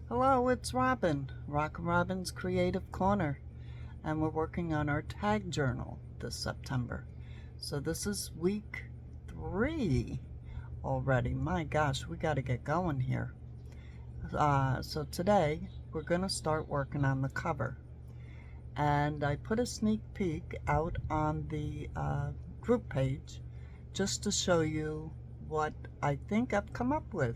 Hello, it's Robin, Rockin' Robin's Creative Corner, and we're working on our tag journal this September. So this is week 3 already. My gosh, we got to get going here. So today we're going to start working on the cover. And I put a sneak peek out on the group page just to show you what I think I've come up with.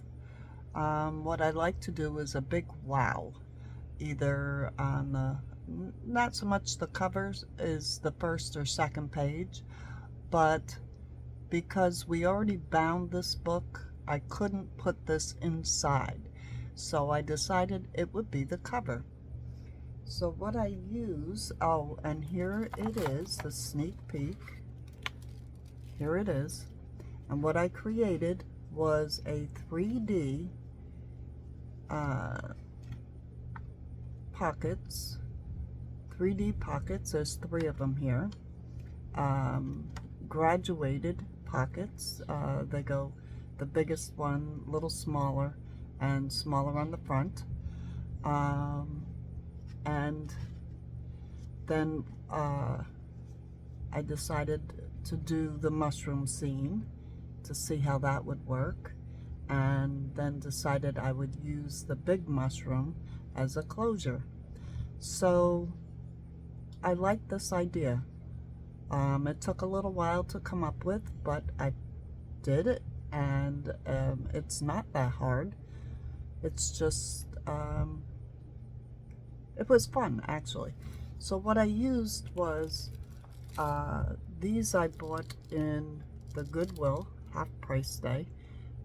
What I like to do is a big wow, either on the, not so much the covers is the first or second page, but because we already bound this book, I couldn't put this inside. So I decided it would be the cover. So what I use, oh, and here it is, the sneak peek. Here it is. And what I created was a 3D pockets, 3D pockets. There's 3 of them here. Graduated pockets. They go the biggest one, little smaller, and smaller on the front. And then I decided to do the mushroom scene to see how that would work, and then decided I would use the big mushroom as a closure. So I like this idea. It took a little while to come up with, but I did it, and it's not that hard. It's just it was fun, actually. So what I used was these I bought in the Goodwill half-price day,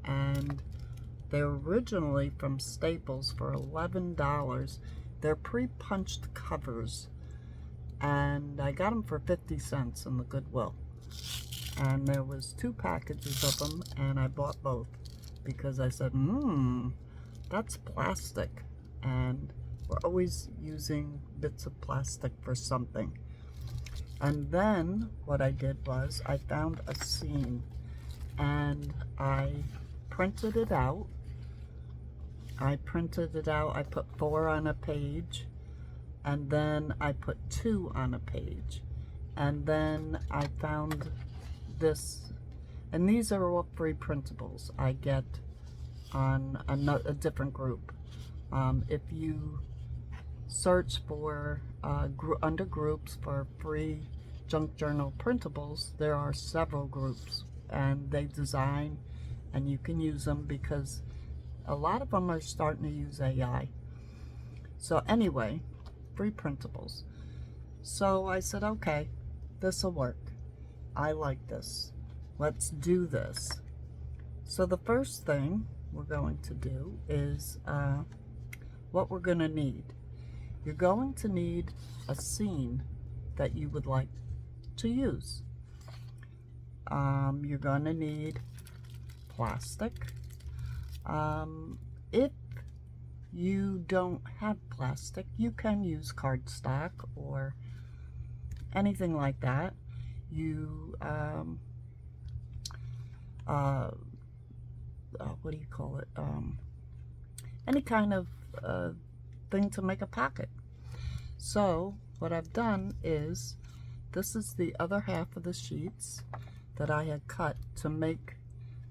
and they're originally from Staples for $11. They're pre-punched covers, and I got them for 50 cents in the Goodwill. And there was 2 packages of them, and I bought both because I said, that's plastic, and we're always using bits of plastic for something. And then what I did was I found a scene, and I printed it out. I put 4 on a page, and then I put 2 on a page. And then I found this, and these are all free printables I get on a different group. If you search for under groups for free junk journal printables, there are several groups, and they design, and you can use them because a lot of them are starting to use AI. So anyway, free printables. So I said, okay, this will work. I like this. Let's do this. So the first thing we're going to do is what we're going to need. You're going to need a scene that you would like to use. You're going to need plastic. If you don't have plastic, you can use cardstock or anything like that. You what do you call it? Any kind of thing to make a pocket. So what I've done is, this is the other half of the sheets that I had cut to make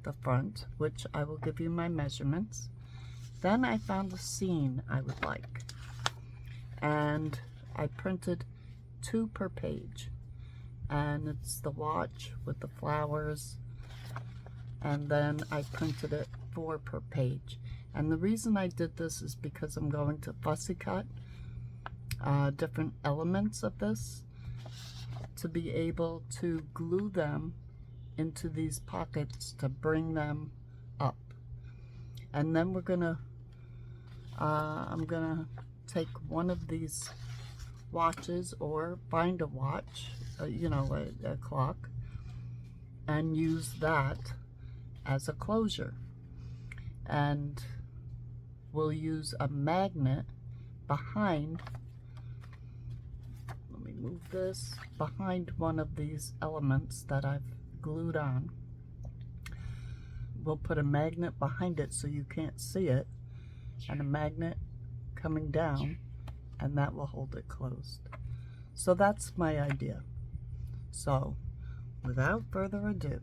the front, which I will give you my measurements. Then I found the scene I would like, and I printed 2 per page, and it's the watch with the flowers, and then I printed it 4 per page. And the reason I did this is because I'm going to fussy cut different elements of this to be able to glue them into these pockets to bring them up. And then we're gonna I'm gonna take one of these watches, or find a watch, you know, a clock, and use that as a closure. And we'll use a magnet behind, let me move this, behind one of these elements that I've glued on. We'll put a magnet behind it so you can't see it, and a magnet coming down, and that will hold it closed. So that's my idea. So without further ado,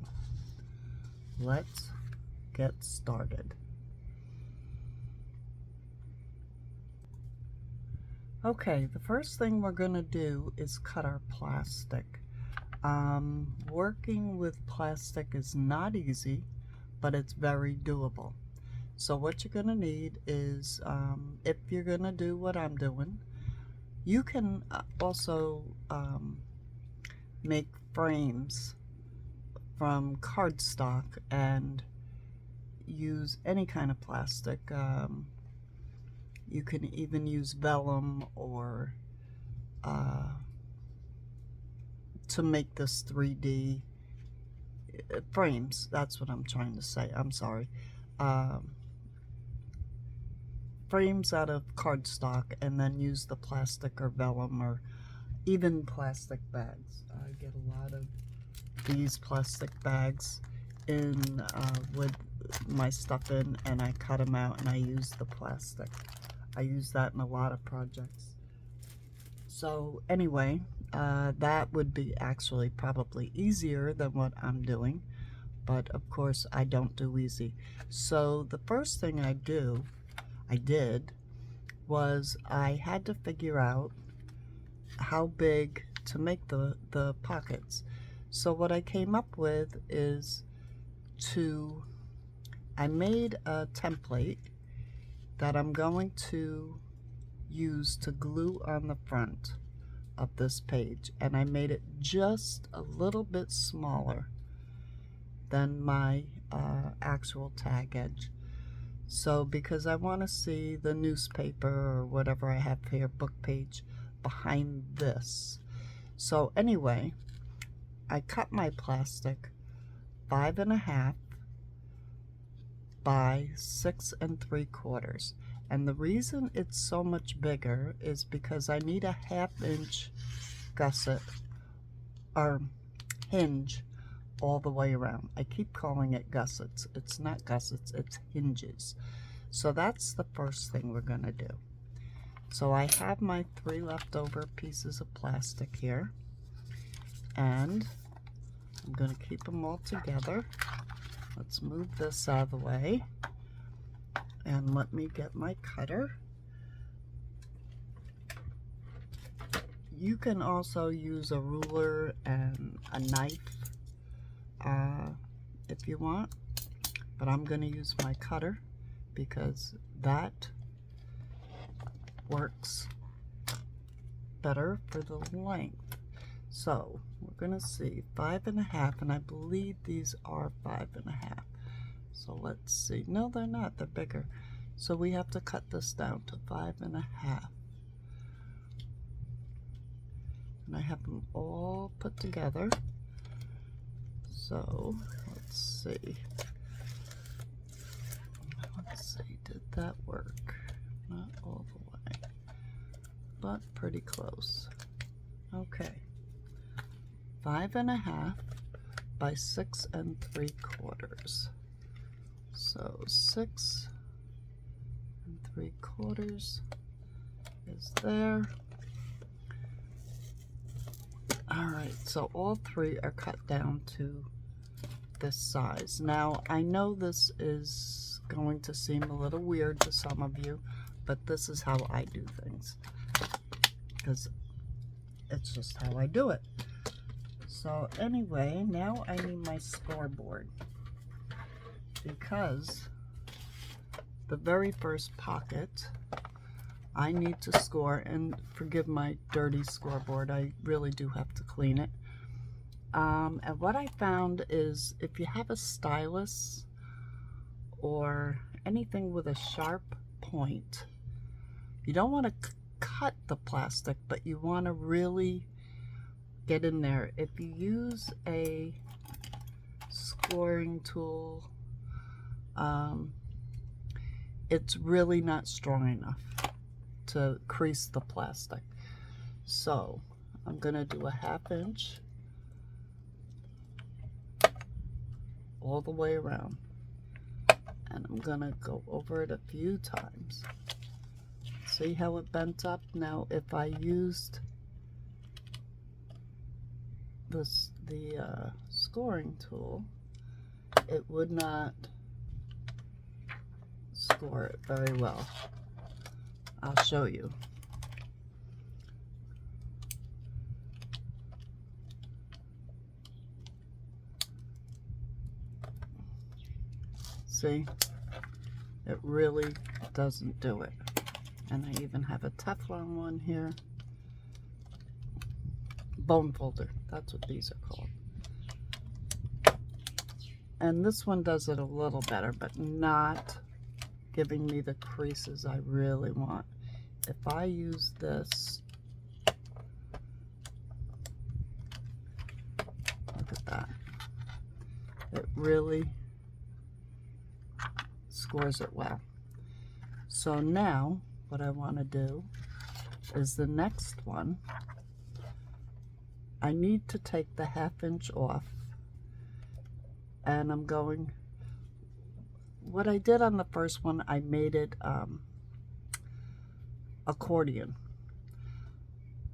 let's get started. Okay, the first thing we're going to do is cut our plastic. Working with plastic is not easy, but it's very doable. So what you're going to need is, if you're going to do what I'm doing, you can also make frames from cardstock and use any kind of plastic. You can even use vellum or to make this 3D frames. That's what I'm trying to say. I'm sorry. Frames out of cardstock, and then use the plastic or vellum or even plastic bags. I get a lot of these plastic bags in with my stuff in, and I cut them out and I use the plastic. I use that in a lot of projects. So anyway, that would be actually probably easier than what I'm doing, but of course I don't do easy. So the first thing I did was I had to figure out how big to make the pockets. So what I came up with is I made a template that I'm going to use to glue on the front of this page, and I made it just a little bit smaller than my actual tag edge. So because I want to see the newspaper or whatever I have here, book page, behind this. So anyway, I cut my plastic 5.5 by 6 3/4, and the reason it's so much bigger is because I need a 1/2 inch gusset or hinge all the way around. I keep calling it gussets. It's not gussets, it's hinges. So that's the first thing we're going to do. So I have my 3 leftover pieces of plastic here, and I'm going to keep them all together. Let's move this out of the way, and let me get my cutter. You can also use a ruler and a knife if you want, but I'm going to use my cutter because that works better for the length. So we're going to see 5.5, and I believe these are 5.5. So let's see. No, they're not. They're bigger. So we have to cut this down to 5.5. And I have them all put together. So let's see. Let's see. Did that work? Not all the way, but pretty close. Okay. 5.5 by 6 3/4. So 6 3/4 is there. Alright, so all 3 are cut down to this size. Now, I know this is going to seem a little weird to some of you, but this is how I do things, because it's just how I do it. So anyway, now I need my scoreboard, because the very first pocket I need to score, and forgive my dirty scoreboard, I really do have to clean it. And what I found is if you have a stylus or anything with a sharp point, you don't want to cut the plastic, but you want to really get in there. If you use a scoring tool, it's really not strong enough to crease the plastic. So I'm going to do a 1/2 inch all the way around, and I'm going to go over it a few times See how it bent up? Now if I used the scoring tool, it would not score it very well. I'll show you. See, it really doesn't do it. And I even have a Teflon one here. Bone folder, that's what these are called. And this one does it a little better, but not giving me the creases I really want. If I use this, look at that. It really scores it well. So now what I want to do is the next one, I need to take the 1/2 inch off, and I'm going, what I did on the first one, I made it accordion,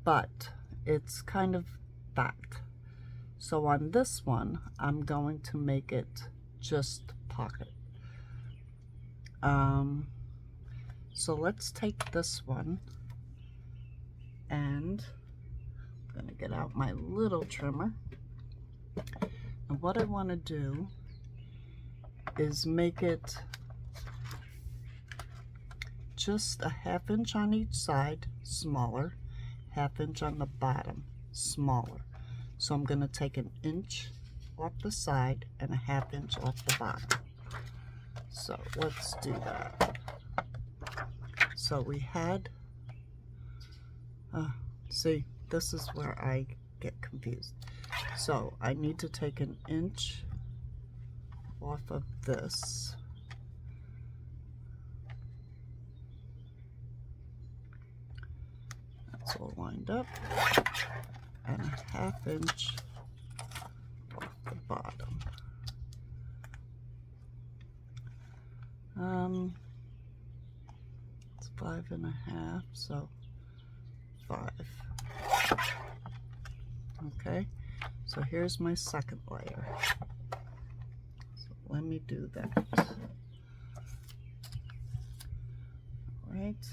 but it's kind of backed. So on this one, I'm going to make it just pocket. So let's take this one, and I'm going to get out my little trimmer. And what I want to do is make it just a 1/2 inch on each side, smaller, 1/2 inch on the bottom, smaller. So I'm going to take 1 inch off the side and a 1/2 inch off the bottom. So let's do that. So we had, see, this is where I get confused. So I need to take 1 inch off of this. That's all lined up. And a 1/2 inch off the bottom. It's 5 1/2, so 5. Okay, so here's my second layer. So let me do that. All right,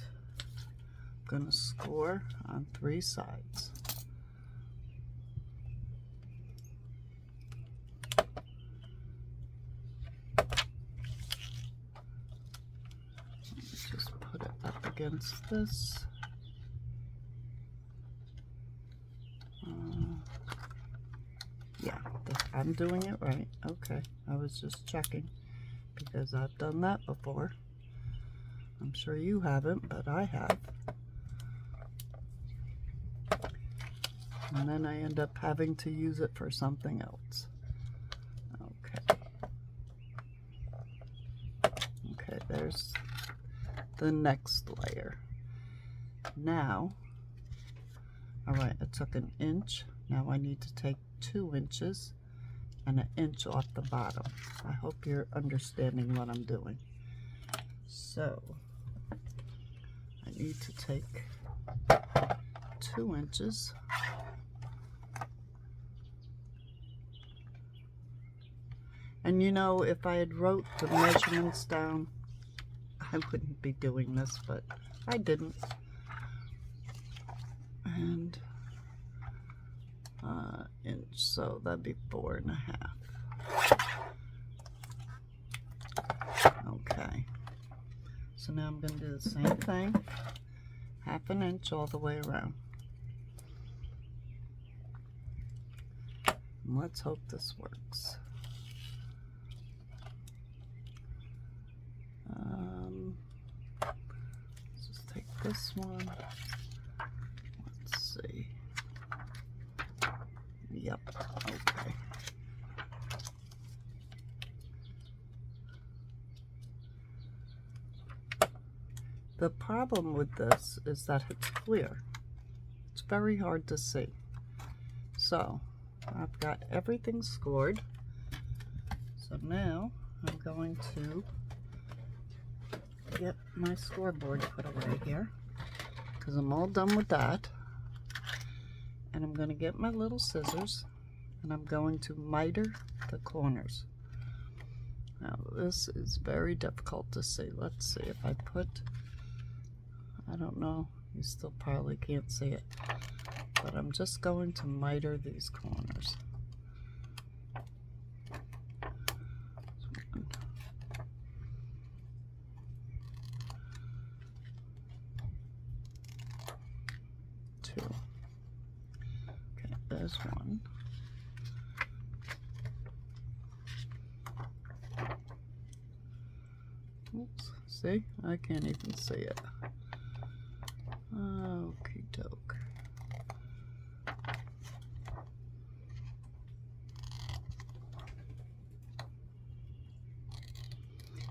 I'm gonna score on 3 sides. Just put it up against this. Yeah, I'm doing it right. Okay, I was just checking because I've done that before. I'm sure you haven't, but I have. And then I end up having to use it for something else. Okay. Okay, there's the next layer. Now, all right, I took 1 inch. Now I need to take 2 inches and 1 inch off the bottom. I hope you're understanding what I'm doing. So I need to take 2 inches and you know, if I had wrote the measurements down, I wouldn't be doing this, but I didn't. And inch, so that'd be 4 1/2. Okay, so now I'm going to do the same thing, 1/2 inch all the way around. And let's hope this works. Let's just take this one. Let's see. Yep, okay. The problem with this is that it's clear. It's very hard to see. So I've got everything scored. So now I'm going to get my scoreboard put away here. because I'm all done with that. And I'm going to get my little scissors and I'm going to miter the corners. Now this is very difficult to see. Let's see if I put, I don't know, you still probably can't see it, but I'm just going to miter these corners. One, two. Okay, there's one. Oops, see? I can't even see it. Okie doke.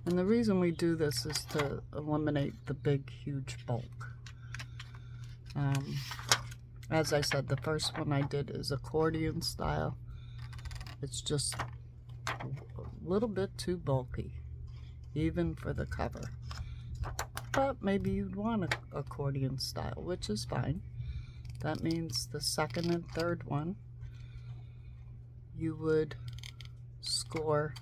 And the reason we do this is to eliminate the big, huge bulk. As I said, the first one I did is accordion style. It's just a little bit too bulky, even for the cover. But maybe you'd want an accordion style, which is fine. That means the second and third one, you would score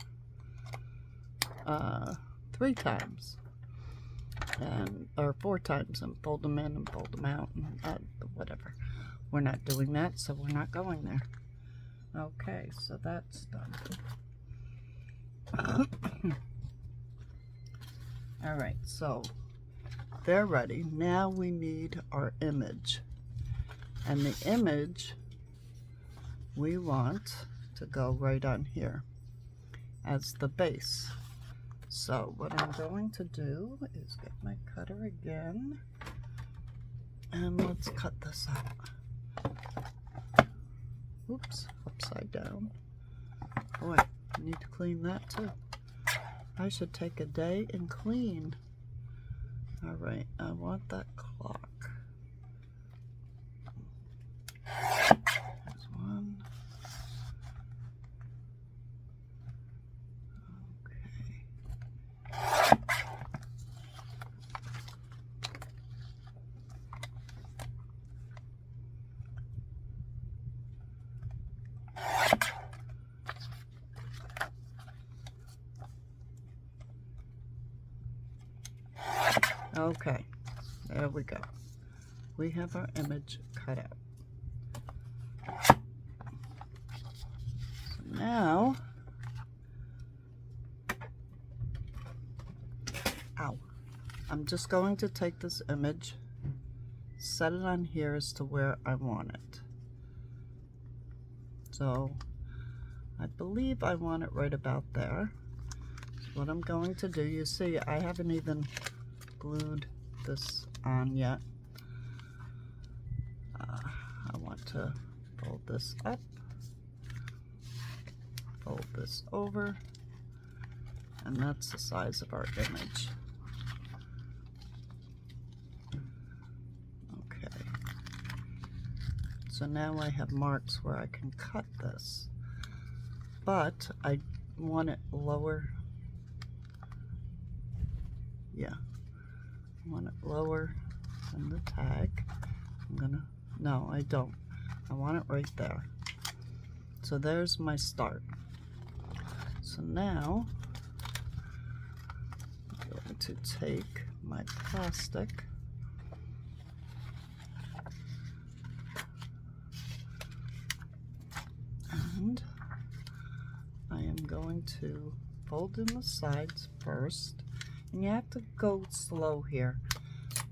3 times, or 4 times, and fold them in and fold them out, and whatever. We're not doing that, so we're not going there. Okay, so that's done. All right, so they're ready. Now we need our image. And the image we want to go right on here as the base. So what I'm going to do is get my cutter again, and let's cut this out. Oops, upside down. Boy, I need to clean that too. I should take a day and clean. All right, I want that clock. There's one. Okay, there we go. We have our image cut out. So now, I'm just going to take this image, set it on here as to where I want it. So I believe I want it right about there. So what I'm going to do, you see, I haven't even glued this on yet. I want to fold this up, fold this over, and that's the size of our image. Okay, so now I have marks where I can cut this, but I want it lower. Yeah, I want it lower than the tag. No, I don't. I want it right there. So there's my start. So now I'm going to take my plastic and I am going to fold in the sides first. And you have to go slow here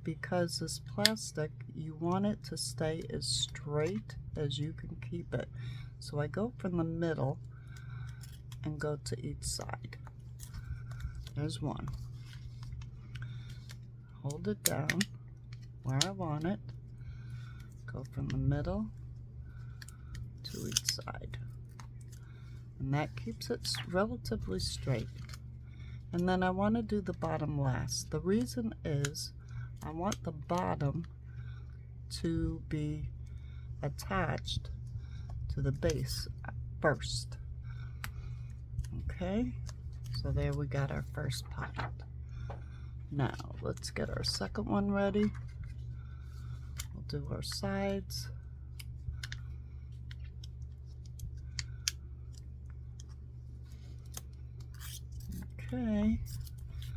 because this plastic, you want it to stay as straight as you can keep it. So I go from the middle and go to each side. There's one. Hold it down where I want it. Go from the middle to each side. And that keeps it relatively straight. And then I want to do the bottom last. The reason is I want the bottom to be attached to the base first. Okay, so there we got our first pocket. Now let's get our second one ready. do our sides. Okay,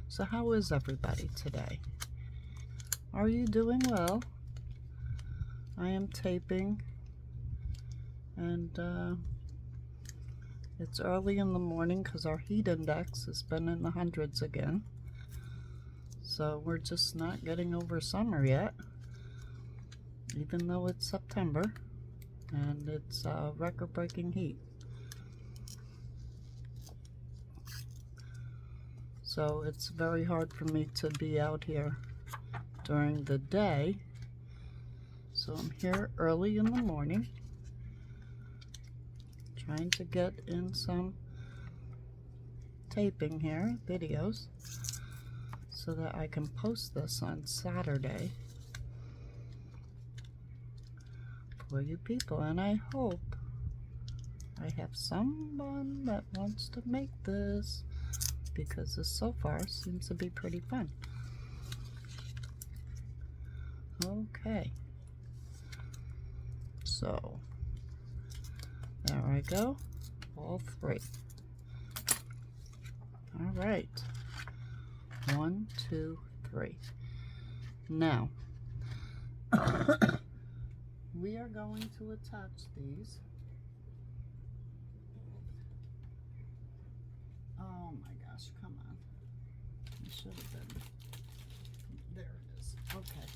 so how is everybody today? Are you doing well? I am taping, and it's early in the morning because our heat index has been in the hundreds again. So we're just not getting over summer yet, even though it's September and it's record-breaking heat. So it's very hard for me to be out here during the day. So I'm here early in the morning, trying to get in some taping here, videos, so that I can post this on Saturday for you people. And I hope I have someone that wants to make this, because this so far seems to be pretty fun. Okay, so there I go, all three. All right, 1, 2, 3. Now we are going to attach these. Oh my gosh, come on. It should have been. There it is. Okay.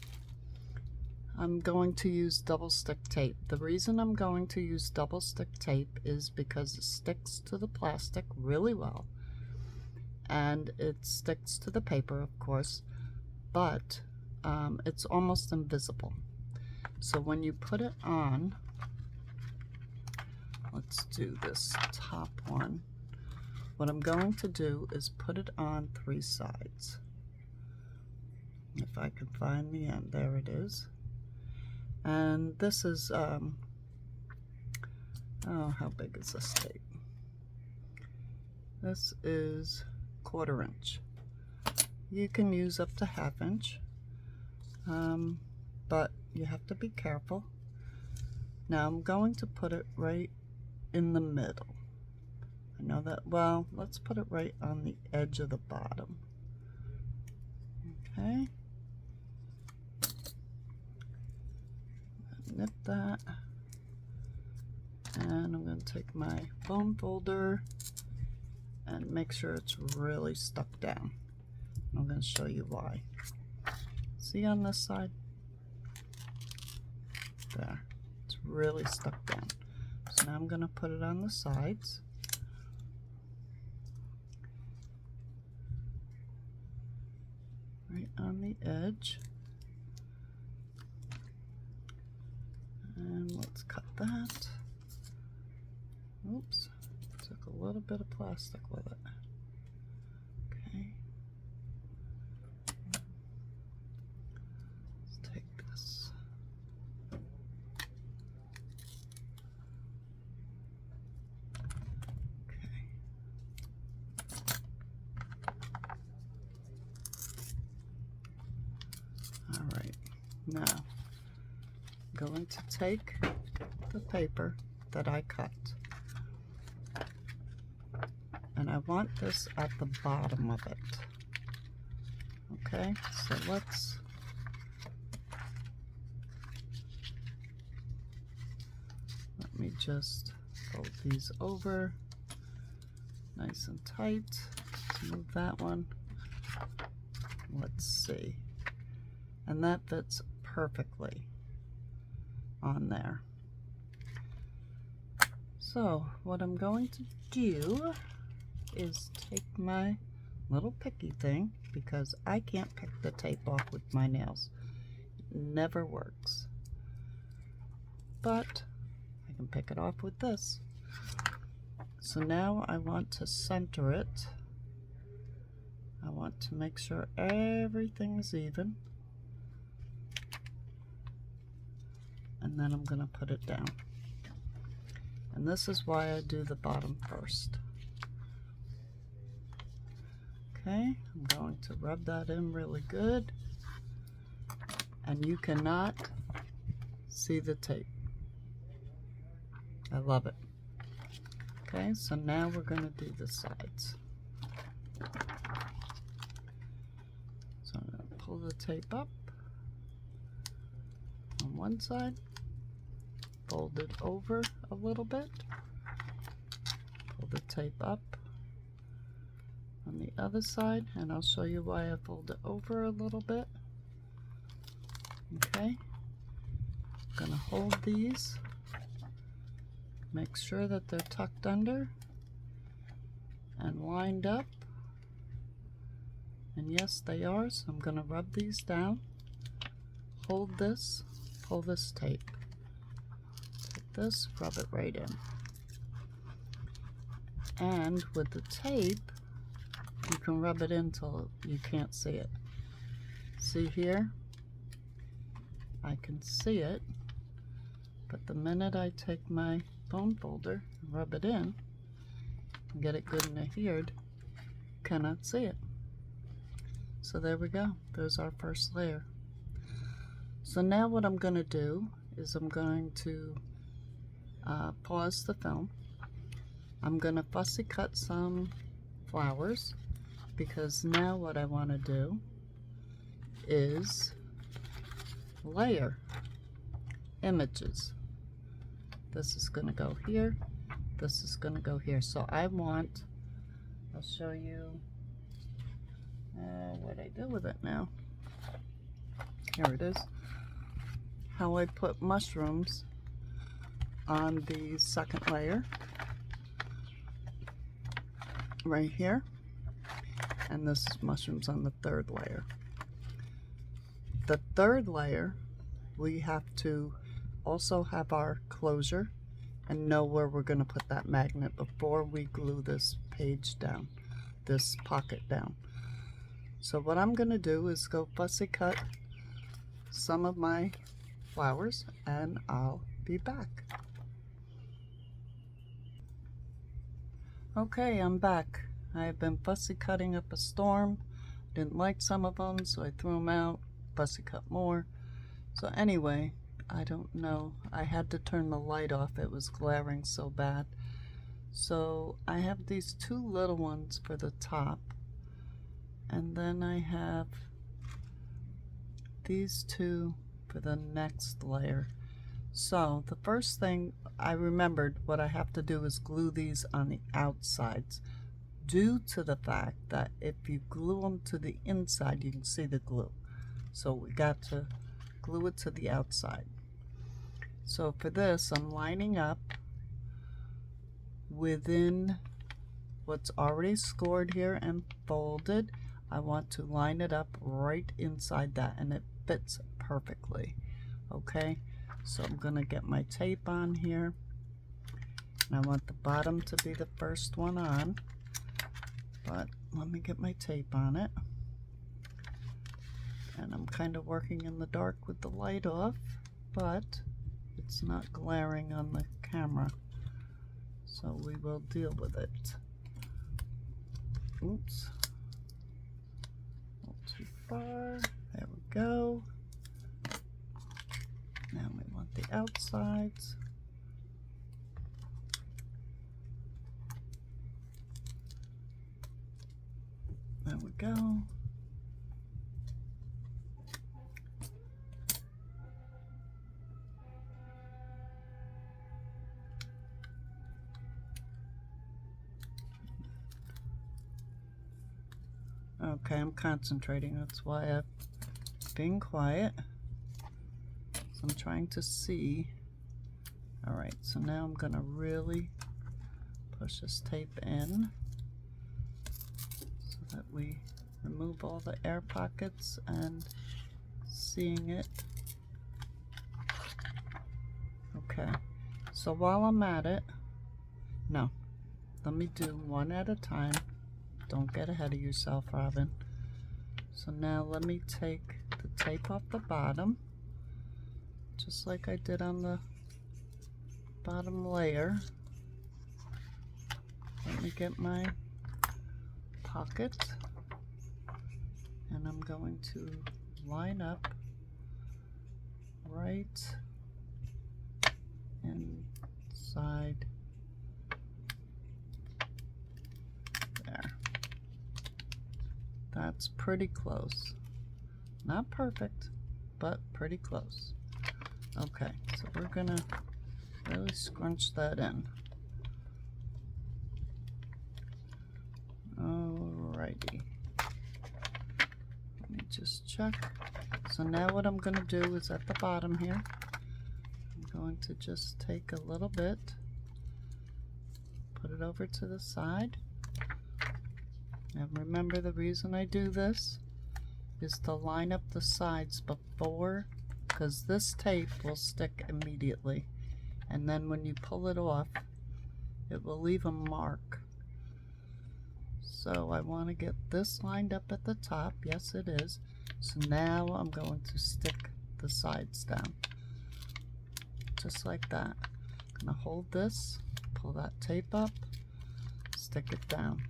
I'm going to use double stick tape. The reason I'm going to use double stick tape is because it sticks to the plastic really well. And it sticks to the paper, of course, but it's almost invisible. So when you put it on, let's do this top one. What I'm going to do is put it on 3 sides. If I can find the end, there it is. And this is, oh, how big is this tape? This is 1/4 inch. You can use up to 1/2 inch, but you have to be careful. Now I'm going to put it right in the middle. I know that, well, let's put it right on the edge of the bottom. Okay. Nip that. And I'm going to take my foam folder and make sure it's really stuck down. I'm going to show you why. See on this side? There. It's really stuck down. So now I'm going to put it on the sides. Right on the edge. And let's cut that. Oops, took a little bit of plastic with it. Okay. Let's take this. Okay. All right, now I'm going to take the paper that I cut, and I want this at the bottom of it. Okay, so let's let me just fold these over nice and tight. Let's move that one. Let's see. And that fits perfectly on there. So what I'm going to do is take my little picky thing, because I can't pick the tape off with my nails. It never works. But I can pick it off with this. So now I want to center it. I want to make sure everything is even. And then I'm going to put it down. And this is why I do the bottom first. Okay, I'm going to rub that in really good. And you cannot See the tape. I love it. Okay, so now we're going to do the sides. So I'm going to pull the tape up on one side, fold it over a little bit, pull the tape up on the other side, and I'll show you why I fold it over a little bit. Okay, I'm going to hold these, make sure that they're tucked under and lined up, and yes, they are. So I'm going to rub these down, hold this, pull this tape, take this, rub it right in, and with the tape you can rub it in till you can't see it. See here? I can see it, but the minute I take my bone folder and rub it in and get it good and adhered, cannot see it. So there we go. There's our first layer. So now what I'm going to do is I'm going to pause the film. I'm going to fussy cut some flowers, because now what I want to do is layer images. This is going to go here, this is going to go here. So I'll show you what I do with it now. Here it is. How I put mushrooms on the second layer right here, and this is mushrooms on the third layer. The third layer, we have to also have our closure and know where we're going to put that magnet before we glue this page down, this pocket down. So what I'm going to do is go fussy cut some of my flowers, and I'll be back. Okay, I'm back. I've been fussy cutting up a storm. Didn't like some of them, so I threw them out, fussy cut more. So anyway, I don't know. I had to turn the light off. It was glaring so bad. So I have these two little ones for the top, and then I have these two for the next layer. So the first thing I remembered, what I have to do is glue these on the outsides, due to the fact that if you glue them to the inside, you can see the glue. So we got to glue it to the outside. So for this, I'm lining up within what's already scored here and folded. I want to line it up right inside that, and it fits perfectly. Okay, so I'm gonna get my tape on here, and I want the bottom to be the first one on, but let me get my tape on it. And I'm kind of working in the dark with the light off, but it's not glaring on the camera, so we will deal with it. Oops, not too far. There we go. Now we want the outsides. There we go. Okay, I'm concentrating. That's why I'm being quiet. So I'm trying to see. All right, so now I'm gonna really push this tape in so that we remove all the air pockets and seeing it. Okay, so while I'm at it, no, let me do one at a time. Don't get ahead of yourself, Robin. So now let me take the tape off the bottom, just like I did on the bottom layer. Let me get my pocket, and I'm going to line up right side. There. That's pretty close. Not perfect, but pretty close. Okay, so we're gonna really scrunch that in. Alrighty. Let me just check. So now what I'm gonna do is at the bottom here, I'm going to just take a little bit, put it over to the side. And remember, the reason I do this is to line up the sides before, because this tape will stick immediately, and then when you pull it off it will leave a mark. So I want to get this lined up at the top. Yes, it is. So now I'm going to stick the sides down just like that. I'm going to hold this, pull that tape up, stick it down.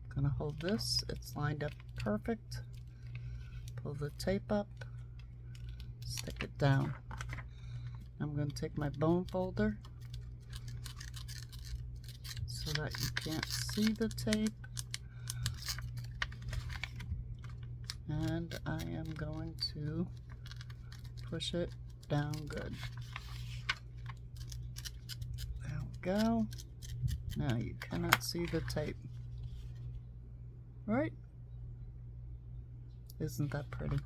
I'm going to hold this, it's lined up perfect, pull the tape up, stick it down. I'm going to take my bone folder so that you can't see the tape, and I am going to push it down good. There we go. Now you cannot see the tape, right? Isn't that pretty?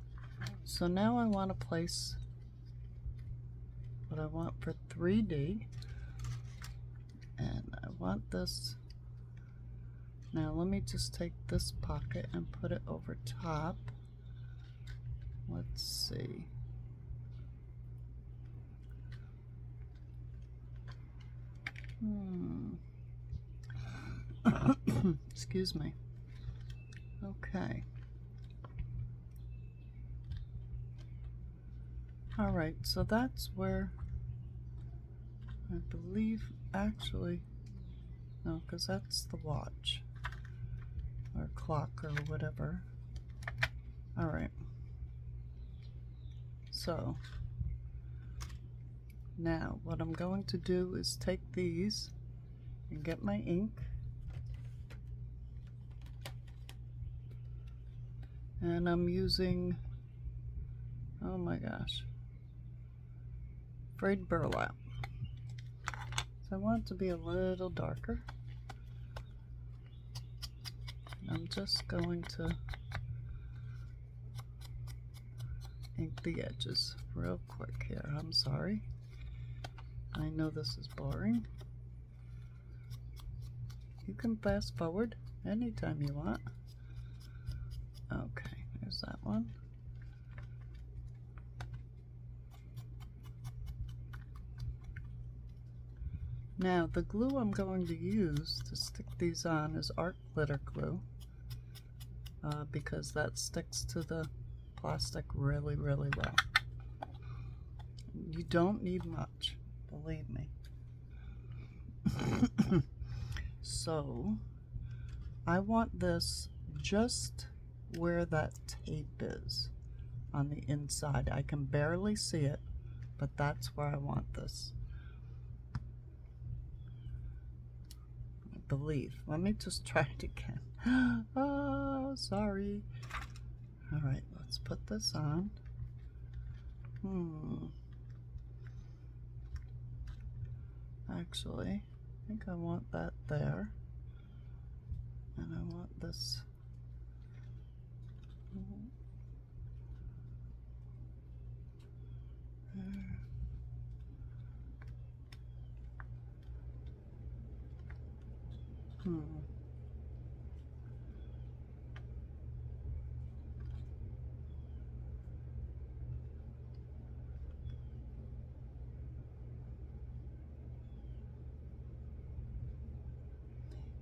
So now I want to place what I want for 3D, and I want this. Now let me just take this pocket and put it over top. Let's see. Excuse me. Okay. Alright, so that's where I believe, actually, no, because that's the watch or clock or whatever. Alright. So now what I'm going to do is take these and get my ink, and I'm using, oh my gosh, frayed burlap. So I want it to be a little darker. I'm just going to ink the edges real quick here. I'm sorry. I know this is boring. You can fast forward anytime you want. Okay, there's that one. Now the glue I'm going to use to stick these on is art glitter glue, because that sticks to the plastic really, really well. You don't need much, believe me. So I want this just where that tape is on the inside. I can barely see it, but that's where I want this. I believe. Let me just try it again. Oh, sorry. All right, let's put this on. Actually, I think I want that there, and I want this there.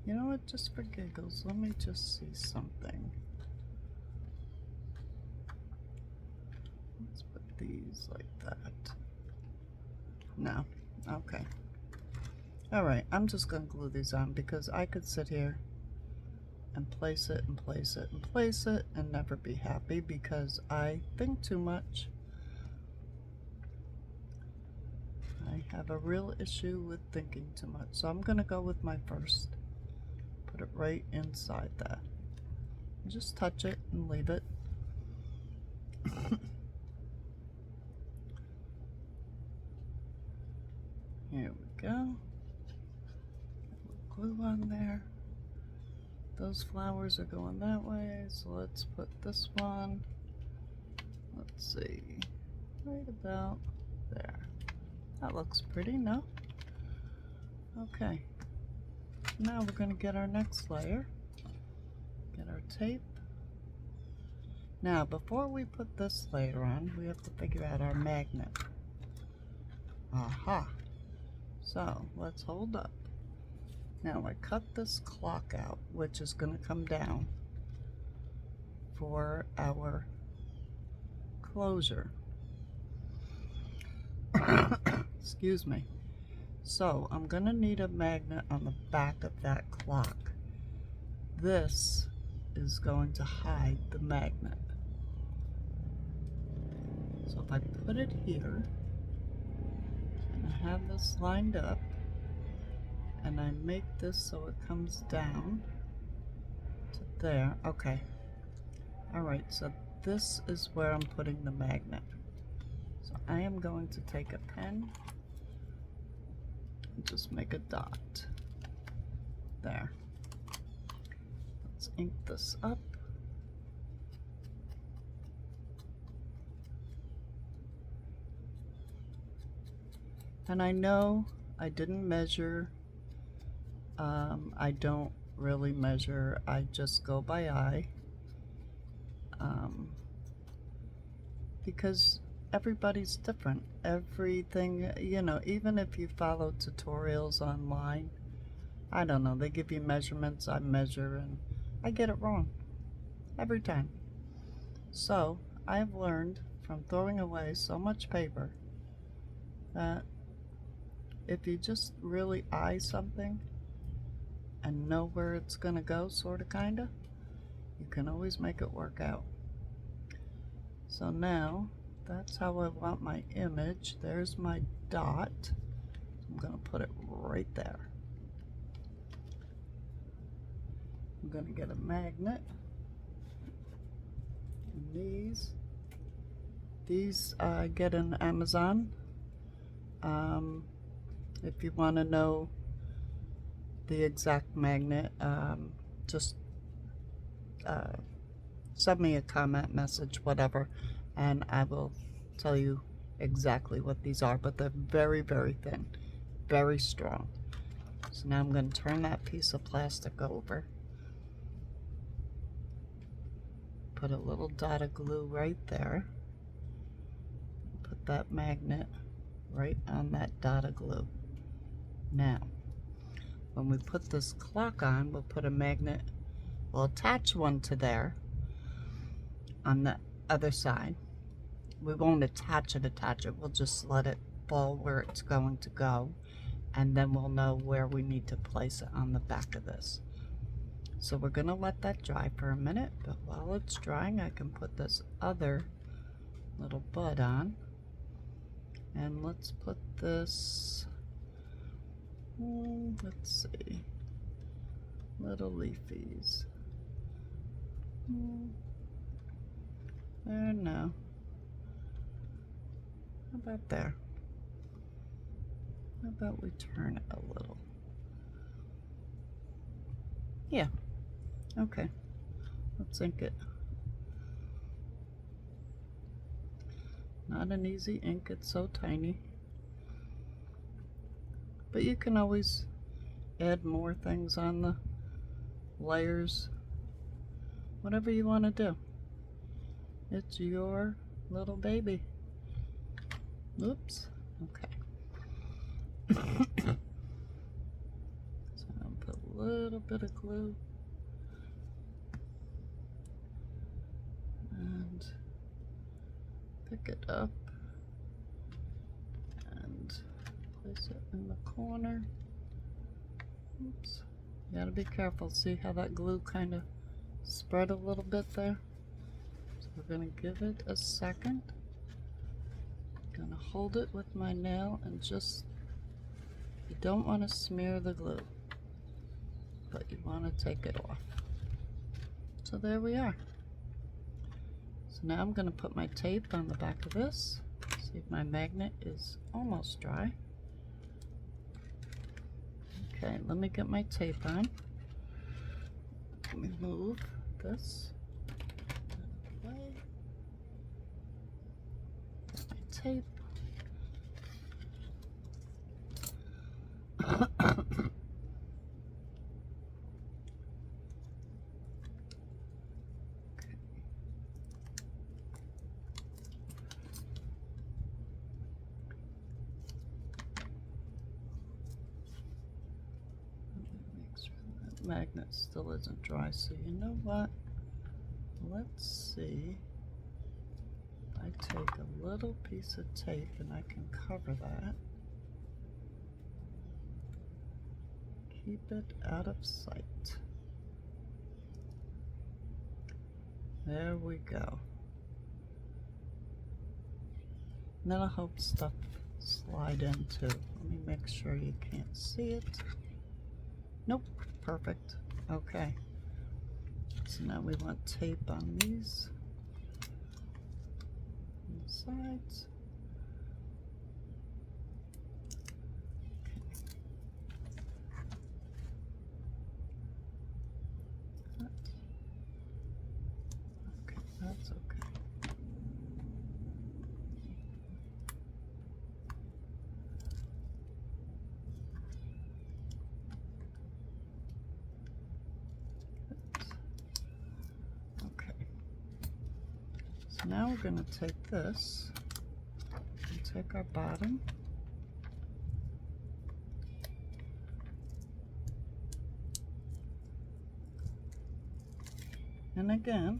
You know what, just for giggles, let me just see something. Let's put these like that. No, okay. Alright, I'm just gonna glue these on because I could sit here and place it and place it and place it and never be happy because I think too much. I have a real issue with thinking too much. So I'm gonna go with my first. Put it right inside that. Just touch it and leave it. Here we go. Glue on there. Those flowers are going that way, so let's put this one, let's see, right about there. That looks pretty, no? Okay. Now we're going to get our next layer. Get our tape. Now, before we put this layer on, we have to figure out our magnet. Aha! So, let's hold up. Now I cut this clock out, which is going to come down for our closure. Excuse me. So I'm going to need a magnet on the back of that clock. This is going to hide the magnet. So if I put it here, and I have this lined up, and I make this so it comes down to there. Okay. Alright, so this is where I'm putting the magnet. So I am going to take a pen and just make a dot. There. Let's ink this up. And I know I didn't measure. I don't really measure. I just go by eye. Because everybody's different. Everything, you know, even if you follow tutorials online, I don't know, they give you measurements, I measure, and I get it wrong every time. So I've learned from throwing away so much paper that if you just really eye something and know where it's gonna go, sorta kinda, you can always make it work out. So now that's how I want my image. There's my dot. I'm gonna put it right there. I'm gonna get a magnet. And these I get in Amazon. If you want to know the exact magnet, just send me a comment message, whatever, and I will tell you exactly what these are. But they're very, very thin, very strong. So now I'm going to turn that piece of plastic over, put a little dot of glue right there, put that magnet right on that dot of glue. Now when we put this clock on, we'll put a magnet, we'll attach one to there on the other side. We won't attach it, we'll just let it fall where it's going to go, and then we'll know where we need to place it on the back of this. So we're gonna let that dry for a minute, but while it's drying I can put this other little bud on, and let's put this, let's see, little leafies. There, no. How about there? How about we turn it a little? Yeah. Okay. Let's ink it. Not an easy ink, it's so tiny. But you can always add more things on the layers. Whatever you want to do. It's your little baby. Oops. Okay. So I'll put a little bit of glue. And pick it up and place it in the corner. Oops. You gotta be careful. See how that glue kind of spread a little bit there? So we're gonna give it a second. Gonna hold it with my nail and just You don't want to smear the glue, but you want to take it off. So there we are. So now I'm going to put my tape on the back of this. See if my magnet is almost dry. Okay, let me get my tape on. Let me move this out of the way. Get my tape. Magnet still isn't dry, so you know what? Let's see. I take a little piece of tape and I can cover that. Keep it out of sight. There we go. And that'll help stuff slide in too. Let me make sure you can't see it. Nope, perfect. Okay. So now we want tape on these on the sides. Okay, that's okay. So now we're going to take this and take our bottom and again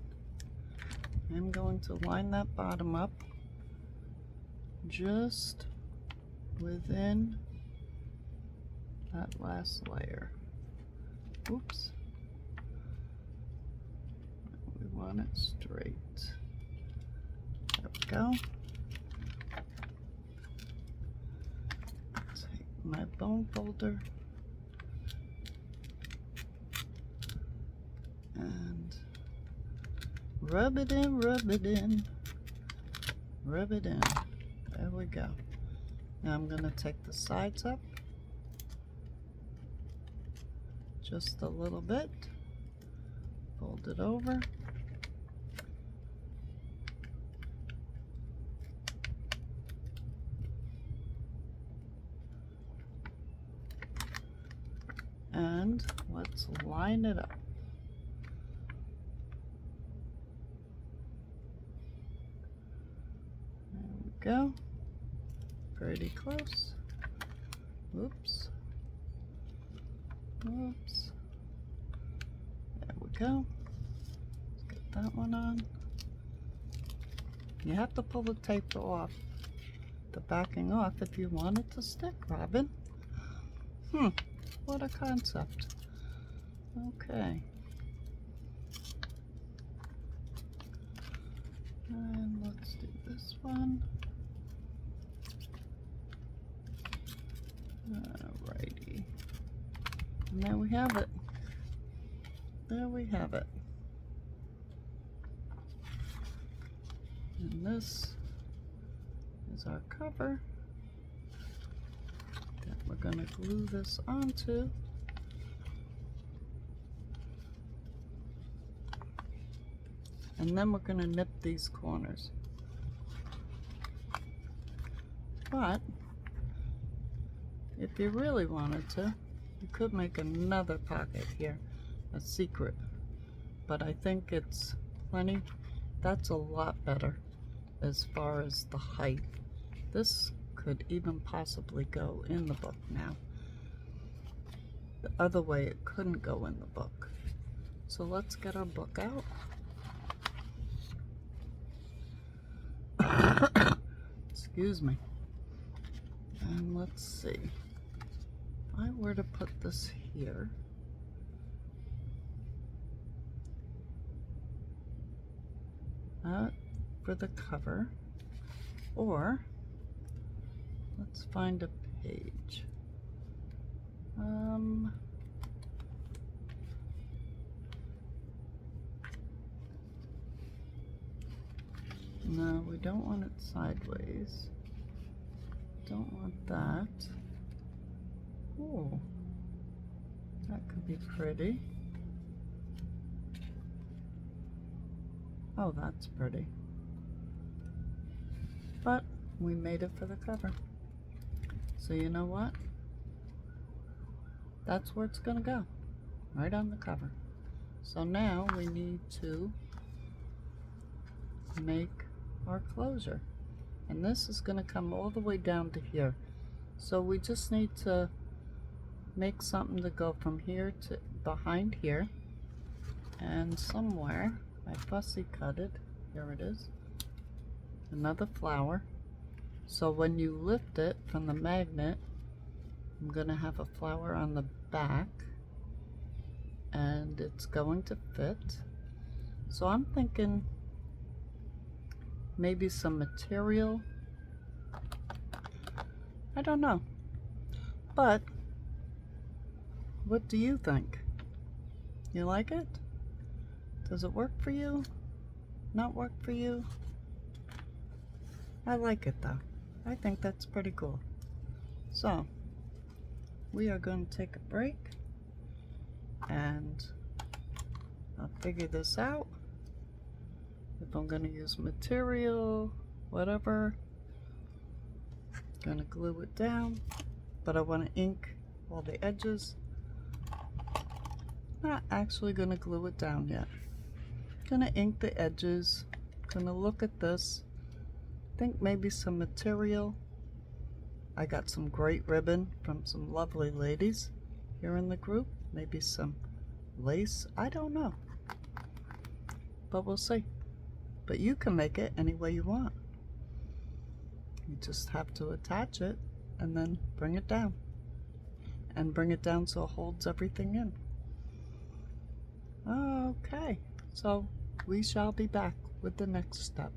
I'm going to line that bottom up just within that last layer. Oops. We want it straight. There we go. Take my bone folder and rub it in, rub it in, rub it in. There we go. Now I'm going to take the sides up just a little bit, fold it over, and let's line it up. There we go. Pretty close. Oops. Oops. There we go. Let's get that one on. You have to pull the tape off, the backing off, if you want it to stick, Robin. What a concept. Okay. And let's do this one. Alrighty. And there we have it. There we have it. And this is our cover that we're going to glue this onto. And then we're going to nip these corners. But if you really wanted to, you could make another pocket here, a secret. But I think it's plenty. That's a lot better as far as the height. This could even possibly go in the book now. The other way it couldn't go in the book. So let's get our book out. Excuse me. And let's see. If I were to put this here, for the cover, or let's find a page. No, we don't want it sideways. Don't want that. Oh, that could be pretty. Oh, that's pretty. But we made it for the cover. So you know what? That's where it's gonna go, right on the cover. So now we need to make our closure. And this is gonna come all the way down to here. So we just need to make something to go from here to behind here. And somewhere, I fussy cut it, here it is, another flower. So when you lift it from the magnet, I'm gonna have a flower on the back and it's going to fit. So I'm thinking maybe some material. I don't know. But what do you think? You like it? Does it work for you? Not work for you? I like it though. I think that's pretty cool. So we are going to take a break and I'll figure this out. If I'm going to use material, whatever, going to glue it down, but I want to ink all the edges. Not actually going to glue it down yet. Going to ink the edges. Going to look at this. Think maybe some material. I got some great ribbon from some lovely ladies here in the group. Maybe some lace. I don't know. But we'll see. But you can make it any way you want. You just have to attach it and then bring it down. And bring it down so it holds everything in. Okay, so we shall be back with the next step.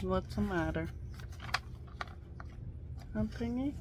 What's the matter? Huh, Pingy?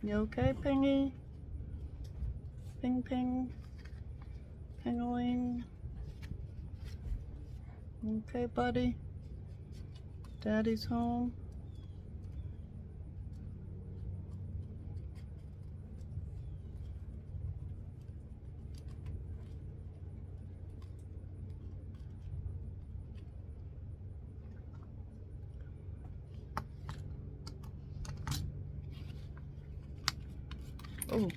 You okay, Pingy? Ping, ping. Pingaling. Okay, buddy? Daddy's home. Oh.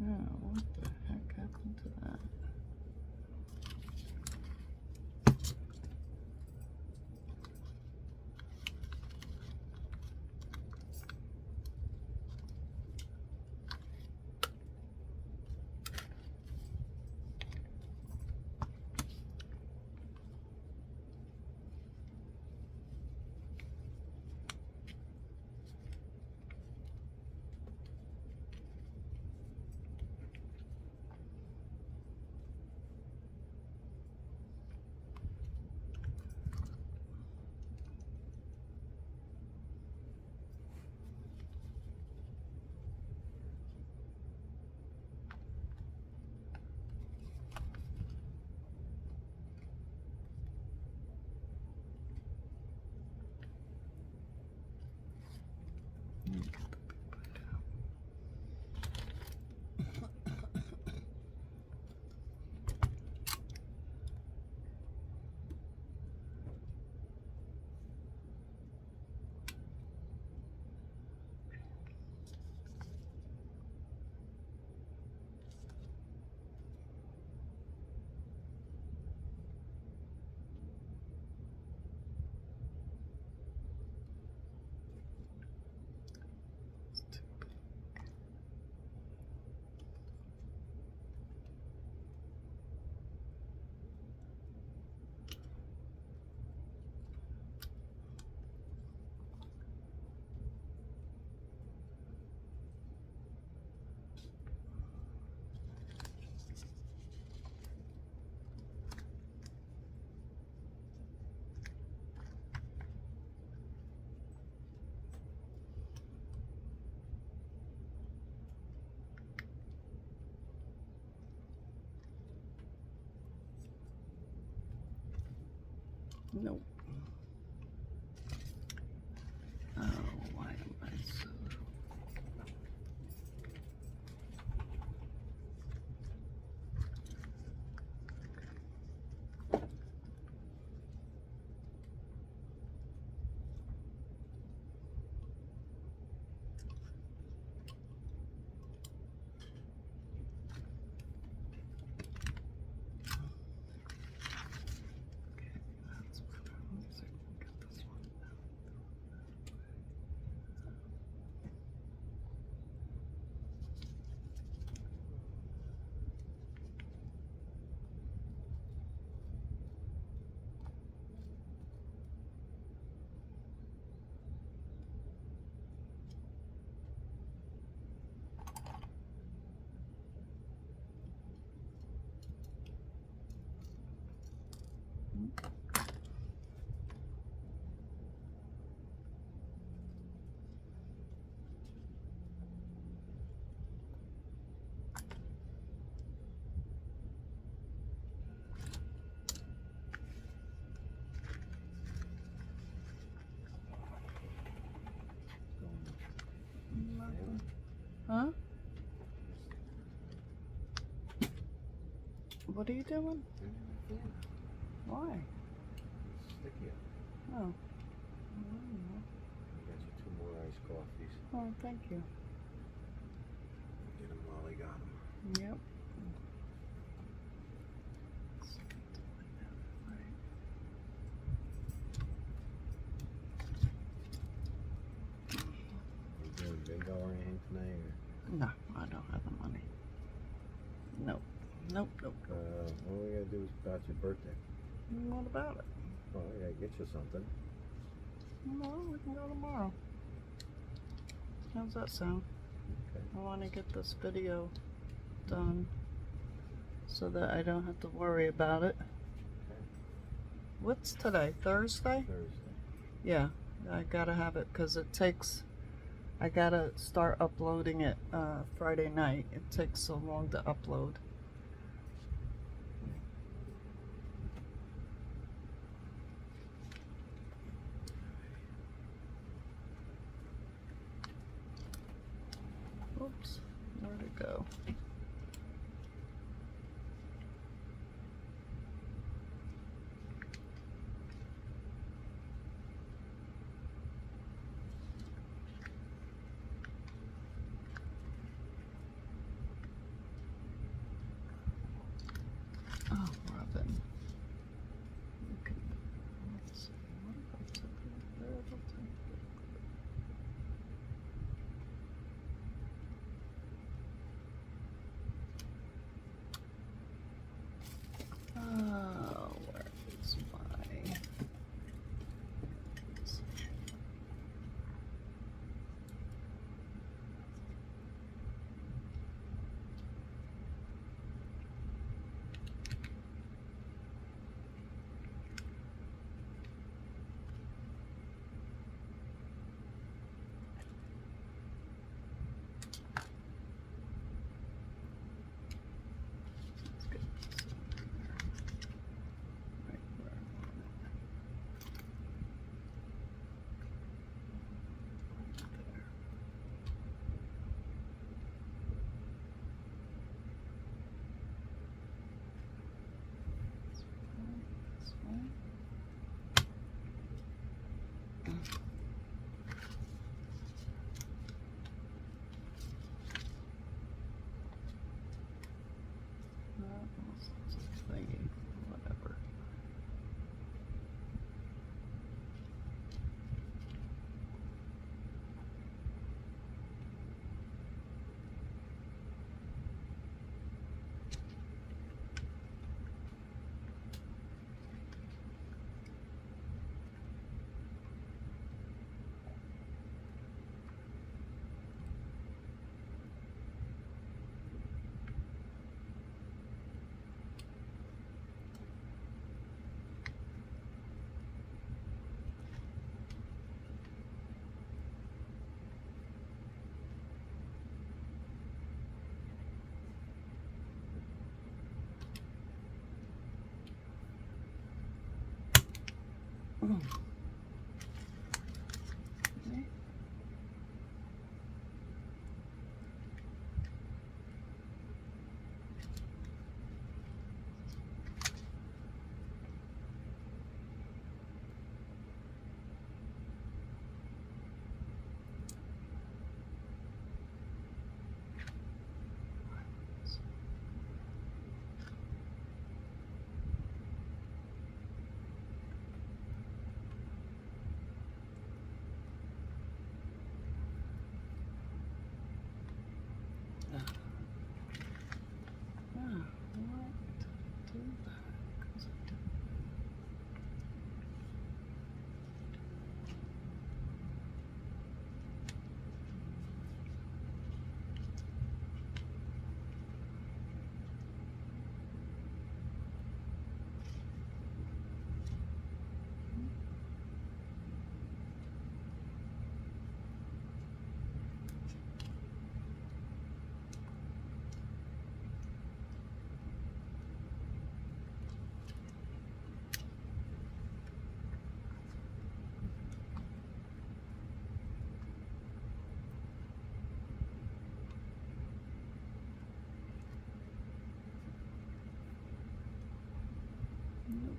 Oh, what the heck happened to that? No. Oh, why am I so... That's better. Let's see if we can get this one. Huh? What are you doing? Why? Sticky. Oh. I got you 2 more iced coffees. Oh, thank you. Get 'em Yep. You doing bingo or anything tonight? No, I don't have the money. Nope. Nope, nope. All we gotta do is about your birthday. What about it? Well, I gotta get you something. Well, we can go tomorrow. How's that sound? Okay. I want to get this video done so that I don't have to worry about it. Okay. What's today? Thursday? Thursday. Yeah, I gotta have it because it takes. I gotta start uploading it Friday night. It takes so long to upload. Oops, where'd it go? Oh, Robin. Okay. Let's see. What if I took it there? It'll take it. Oh, where is my... Let's get this in there. Right where I want it. There. This way. It's a thingy. Whatever. Mm. See? What? Do that. 'Cause I didn't. Nope.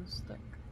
stick.